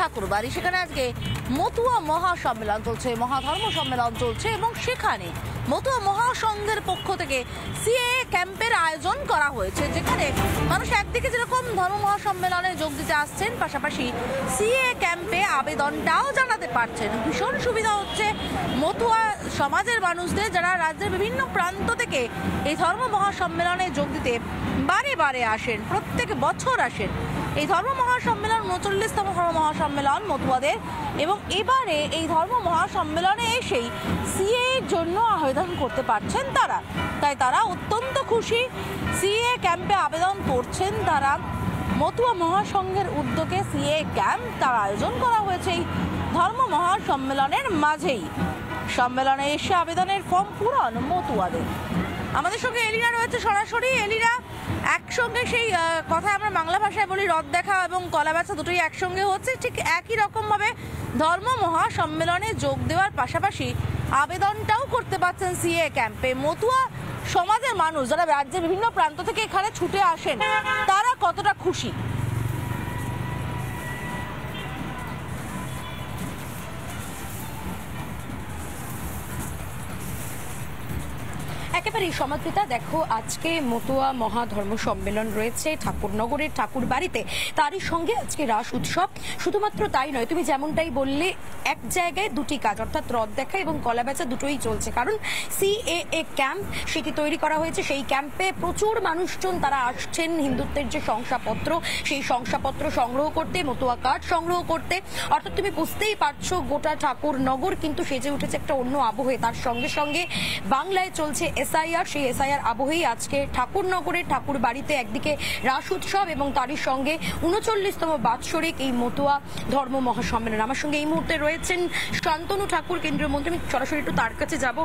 ঠাকুরবাড়ি, সেখানে আজকে মতুয়া মহাসম্মেলন চলছে, মহাধর্ম সম্মেলন চলছে এবং সেখানে মতুয়া মহাসংঘের পক্ষ থেকে সিএএ ক্যাম্পের আয়োজন করা হয়েছে, যেখানে মানুষ একদিকে যেরকম ধর্ম মহাসম্মেলনে যোগ দিতে আসছেন, পাশাপাশি সিএএ ক্যাম্পে আবেদনটাও জানাতে পারছেন। ভীষণ সুবিধা হচ্ছে মতুয়া সমাজের মানুষদের, যারা রাজ্যের বিভিন্ন প্রান্ত থেকে এই ধর্ম মহাসম্মেলনে যোগ দিতে বারে বারে আসেন, প্রত্যেক বছর আসেন। এই ধর্ম মহাসম্মেলন ৩৯তম ধর্ম মহাসম্মেলন মতুয়াদের, এবং এবারে এই ধর্ম মহাসম্মেলনে এসেই সিএএর জন্য আবেদন করতে পারছেন তারা, তাই তারা অত্যন্ত খুশি। সিএএ ক্যাম্পে আবেদন করছেন তারা। মতুয়া মহাসংঘের উদ্যোগে সিএএ ক্যাম্প তার আয়োজন করা হয়েছে এই ধর্ম মহাসম্মেলনের মাঝেই। সম্মেলনে এসে আবেদনের ফর্ম পূরণ মতুয়াদের। আমাদের সঙ্গে এলিনা রয়েছে সরাসরি। এলিনা, একসঙ্গে সেই কথা আমরা বাংলা ভাষায় বলি রথ দেখা এবং কলা বেচা দুটোই একসঙ্গে হচ্ছে, ঠিক একই রকমভাবে ধর্ম মহাসম্মেলনে যোগ দেওয়ার পাশাপাশি আবেদনটাও করতে পারছেন সিএএ ক্যাম্পে। মতুয়া সমাজের মানুষ যারা রাজ্যের বিভিন্ন প্রান্ত থেকে এখানে ছুটে আসেন, তারা কতটা খুশি? একেবারে সমাদৃতা, দেখো আজকে মতুয়া মহাধর্ম সম্মেলন রয়েছে ঠাকুরনগরের ঠাকুরবাড়িতে, তারই সঙ্গে আজকে রাস উৎসব। শুধুমাত্র তাই নয়, তুমি যেমনটাই বললে, এক জায়গায় দুটি কাজ, অর্থাৎ রথ দেখা এবং কলা বেচা দুটোই চলছে, কারণ সিএএ ক্যাম্প সেটি তৈরি করা হয়েছে। সেই ক্যাম্পে প্রচুর মানুষজন তারা আসছেন হিন্দুত্বের যে শংসাপত্র, সেই শংসাপত্র সংগ্রহ করতে, মতুয়া কার্ড সংগ্রহ করতে। অর্থাৎ তুমি বুঝতেই পারছো গোটা ঠাকুরনগর কিন্তু সেজে উঠেছে একটা অন্য আবহে। তার সঙ্গে সঙ্গে বাংলায় চলছে এসআইআর, সেই এসআইআর আবহেই আজকে ঠাকুরনগরের ঠাকুর বাড়িতে একদিকে রাস উৎসব এবং তারই সঙ্গে ৩৯তম বাৎসরিক এই মতুয়া ধর্ম মহাসম্মেলন। আমার সঙ্গে এই মুহূর্তে রয়েছেন শান্তনু ঠাকুর, কেন্দ্রীয় মন্ত্রী। আমি সরাসরি একটু তার কাছে যাব।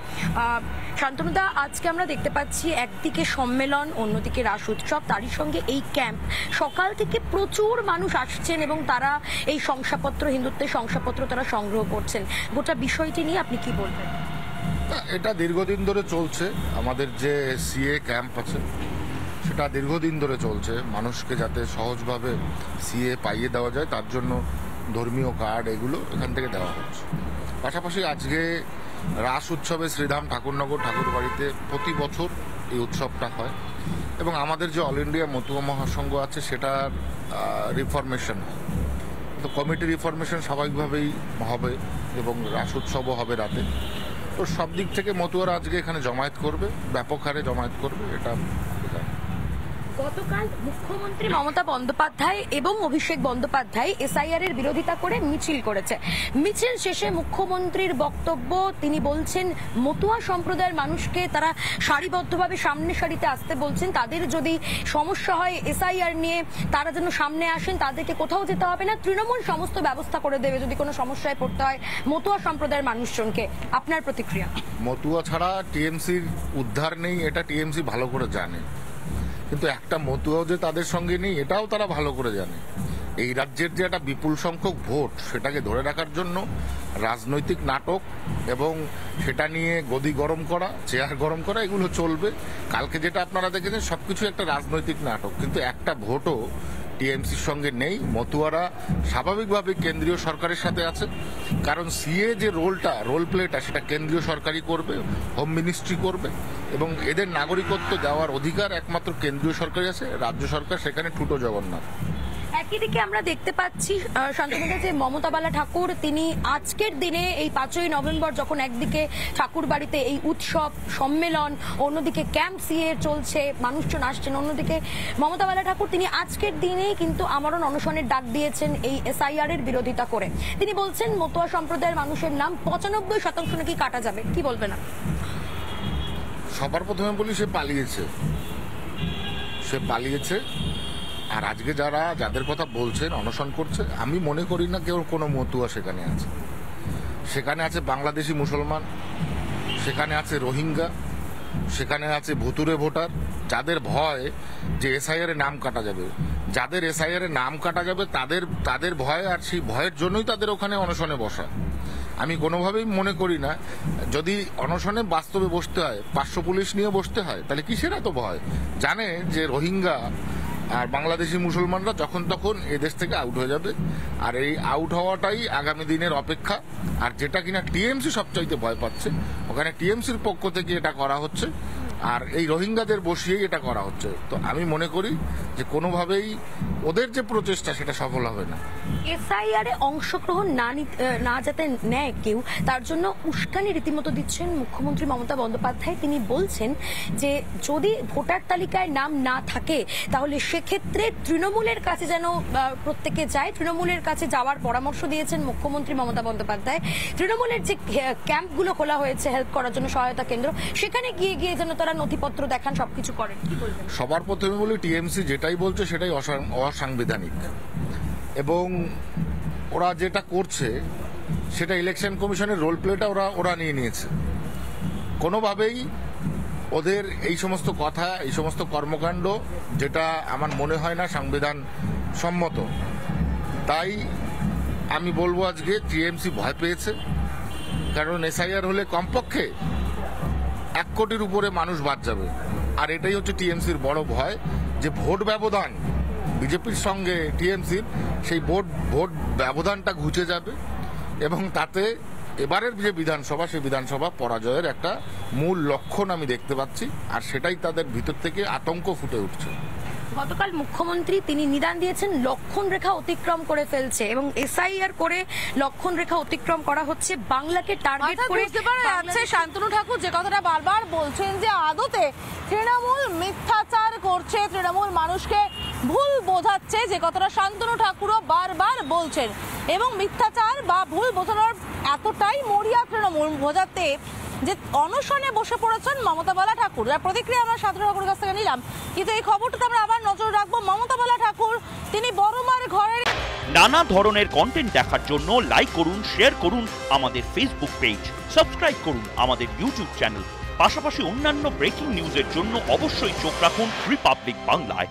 শান্তনুদা, আজকে আমরা দেখতে পাচ্ছি একদিকে সম্মেলন, অন্যদিকে রাস উৎসব, তারই সঙ্গে এই ক্যাম্প। সকাল থেকে প্রচুর মানুষ আসছেন এবং তারা এই শংসাপত্র, হিন্দুত্বের শংসাপত্র তারা সংগ্রহ করছেন। গোটা বিষয়টি নিয়ে আপনি কি বলবেন? এটা দীর্ঘদিন ধরে চলছে। আমাদের যে সিএএ ক্যাম্প আছে সেটা দীর্ঘদিন ধরে চলছে। মানুষকে যাতে সহজভাবে সিএএ পাইয়ে দেওয়া যায় তার জন্য ধর্মীয় কার্ড এগুলো এখান থেকে দেওয়া হচ্ছে। পাশাপাশি আজকে রাস উৎসবে শ্রীধাম ঠাকুরনগর ঠাকুরবাড়িতে প্রতি বছর এই উৎসবটা হয় এবং আমাদের যে অল ইন্ডিয়া মতুয়া মহাসংঘ আছে সেটার রিফরমেশন হয়। তো কমিটি রিফরমেশন স্বাভাবিকভাবেই হবে এবং রাস উৎসবও হবে রাতে। তো সব দিক থেকে মতুয়ারা আজকে এখানে জমায়েত করবে, ব্যাপক হারে জমায়েত করবে। এটা গতকাল মুখ্যমন্ত্রী মমতা বন্দ্যোপাধ্যায় এবং অভিষেক বন্দ্যোপাধ্যায় এসআইআর এর বিরোধিতা করে মিছিল করেছে। মিছিল শেষে মুখ্যমন্ত্রীর বক্তব্য, তিনি বলছেন মতুয়া সম্প্রদায়ের মানুষকে তারা সারিবদ্ধভাবে সামনে সারিতে আসতে বলছেন। তাদের যদি সমস্যা হয় এসআইআর নিয়ে, তারা যেন সামনে আসেন, তাদেরকে কোথাও যেতে হবে না, তৃণমূল সমস্ত ব্যবস্থা করে দেবে যদি কোনো সমস্যায় পড়তে হয় মতুয়া সম্প্রদায়ের মানুষজনকে। আপনার প্রতিক্রিয়া? মতুয়া ছাড়া টিএমসির উদ্ধার নেই, এটা টিএমসি ভালো করে জানে, কিন্তু একটা মতুয়াও যে তাদের সঙ্গে নেই এটাও তারা ভালো করে জানে। এই রাজ্যের যে একটা বিপুল সংখ্যক ভোট, সেটাকে ধরে রাখার জন্য রাজনৈতিক নাটক এবং সেটা নিয়ে গদি গরম করা, চেয়ার গরম করা, এগুলো চলবে। কালকে যেটা আপনারা দেখেছেন সবকিছু একটা রাজনৈতিক নাটক, কিন্তু একটা ভোটও টিএমসির সঙ্গে নেই। মতুয়ারা স্বাভাবিকভাবে কেন্দ্রীয় সরকারের সাথে আছে, কারণ সিএ যে রোল প্লেটা সেটা কেন্দ্রীয় সরকারই করবে, হোম মিনিস্ট্রি করবে এবং এদের নাগরিকত্ব দেওয়ার অধিকার একমাত্র কেন্দ্রীয় সরকারই আছে, রাজ্য সরকার সেখানে ঠুটো জগন্নাথ। একই দিকে আমরা দেখতে পাচ্ছি শান্তনুদা যে মমতা বালা ঠাকুর তিনি আজকের দিনে এই 5ই নভেম্বর যখন একদিকে ঠাকুর বাড়িতে এই উৎসব সম্মেলন, অন্যদিকে ক্যাম্প সিএ চলছে, মানুষজন আসছেন, অন্যদিকে মমতা বালা ঠাকুর তিনি আজকের দিনেই কিন্তু আমরণ অনশনের ডাক দিয়েছেন এই এসআইআর এর বিরোধিতা করে। তিনি বলছেন মতুয়া সম্প্রদায়ের মানুষের নাম 95% নাকি কাটা যাবে। কি বলবেন না? সবার প্রথমে বলি সে পালিয়েছে। আর আজকে যাদের কথা বলছেন, অনশন করছে, আমি মনে করি না কেউ কোনো মতুয়া সেখানে আছে। সেখানে আছে বাংলাদেশি মুসলমান, সেখানে আছে রোহিঙ্গা, সেখানে আছে ভুতুরে ভোটার, যাদের ভয় যে এসআইআর এর নাম কাটা যাবে, যাদের এসআইআর এর নাম কাটা যাবে তাদের ভয়, আর সেই ভয়ের জন্যই তাদের ওখানে অনশনে বসা। আমি কোনোভাবেই মনে করি না যদি অনশনে বাস্তবে বসতে হয়, 500 পুলিশ নিয়ে বসতে হয়, তাহলে কিসের এত ভয়? জানে যে রোহিঙ্গা আর বাংলাদেশি মুসলমানরা যখন তখন এদেশ থেকে আউট হয়ে যাবে। আর এই আউট হওয়াটাই আগামী দিনের অপেক্ষা। আর যেটা কিনা টিএমসি সবচাইতে ভয় পাচ্ছে, ওখানে টিএমসির পক্ষ থেকে এটা করা হচ্ছে, আর এই রোহিঙ্গাদের বসিয়েই এটা করা হচ্ছে। তো আমি মনে করি যে কোনোভাবেই ওদের যে প্রচেষ্টা সেটা সফল হবে না। এসআইআর এ অংশগ্রহণ না যাতে নেয় কেউ, তার জন্য উস্কানি রীতিমতো দিচ্ছেন মুখ্যমন্ত্রী মমতা বন্দ্যোপাধ্যায়। তিনি বলছেন যে যদি ভোটার তালিকায় নাম না থাকে তাহলে সেক্ষেত্রে তৃণমূলের কাছে যেন প্রত্যেকে যায়। তৃণমূলের কাছে যাওয়ার পরামর্শ দিয়েছেন মুখ্যমন্ত্রী মমতা বন্দ্যোপাধ্যায়। তৃণমূলের যে ক্যাম্পগুলো খোলা হয়েছে হেল্প করার জন্য, সহায়তা কেন্দ্র, সেখানে গিয়ে যেন তারা নথিপত্র দেখান, সবকিছু করেন। কি বলবেন? সবার প্রথমে বলি, টিএমসি যেটাই বলছে সেটাই অসাংবিধানিক, এবং ওরা যেটা করছে সেটা ইলেকশন কমিশনের রোল প্লেটা ওরা নিয়ে নিয়েছে। কোনোভাবেই ওদের এই সমস্ত কথা, এই সমস্ত কর্মকাণ্ড, যেটা আমার মনে হয় না সংবিধান সম্মত। তাই আমি বলবো আজকে টিএমসি ভয় পেয়েছে, কারণ এসআইআর হলে কমপক্ষে 1 কোটির উপরে মানুষ বাদ যাবে। আর এটাই হচ্ছে টিএমসির বড় ভয়, যে ভোট ব্যবধান বিজেপির সঙ্গে টিএমসির, সেই ভোট ব্যবধানটা ঘুচে যাবে, এবং তাতে এবারের যে বিধানসভা, সেই বিধানসভা পরাজয়ের একটা মূল লক্ষণ আমি দেখতে পাচ্ছি। আর সেটাই তাদের ভিতর থেকে আতঙ্ক ফুটে উঠছে। গতকাল মুখ্যমন্ত্রী তিনি নিদান দিয়েছেন লক্ষণ রেখা অতিক্রম করে ফেলছে, এবং এসআইআর করে লক্ষণ রেখা অতিক্রম করা হচ্ছে, বাংলাকে টার্গেট করে। বুঝতে পারা যাচ্ছে শান্তনু ঠাকুর যে কথাটা বারবার বলছেন যে আদতে তৃণমূল মিথ্যাচার করছে, তৃণমূল মানুষকে ভুল বোঝাচ্ছে, যে কথাটা শান্তনু ঠাকুরও বারবার বলছেন। এবং মিথ্যাচার বা ভুল বোঝানোর এতটাই মরিয়া তৃণমূল বোঝাতে যে অনশনে বসে পড়েছেন মমতা বালা ঠাকুর। যার প্রতিক্রিয়া আমরা শান্তনু ঠাকুরের কাছ থেকে নিলাম, কিন্তু এই খবরটাতে আমরা আবার নজর রাখবো। মমতা বালা ঠাকুর তিনি বড়মার ঘরের নানা ধরনের কন্টেন্ট দেখার জন্য লাইক করুন, শেয়ার করুন আমাদের ফেসবুক পেজ, সাবস্ক্রাইব করুন আমাদের ইউটিউব চ্যানেল। পাশাপাশি অন্যান্য ব্রেকিং নিউজের জন্য অবশ্যই চোখ রাখুন রিপাবলিক বাংলায়।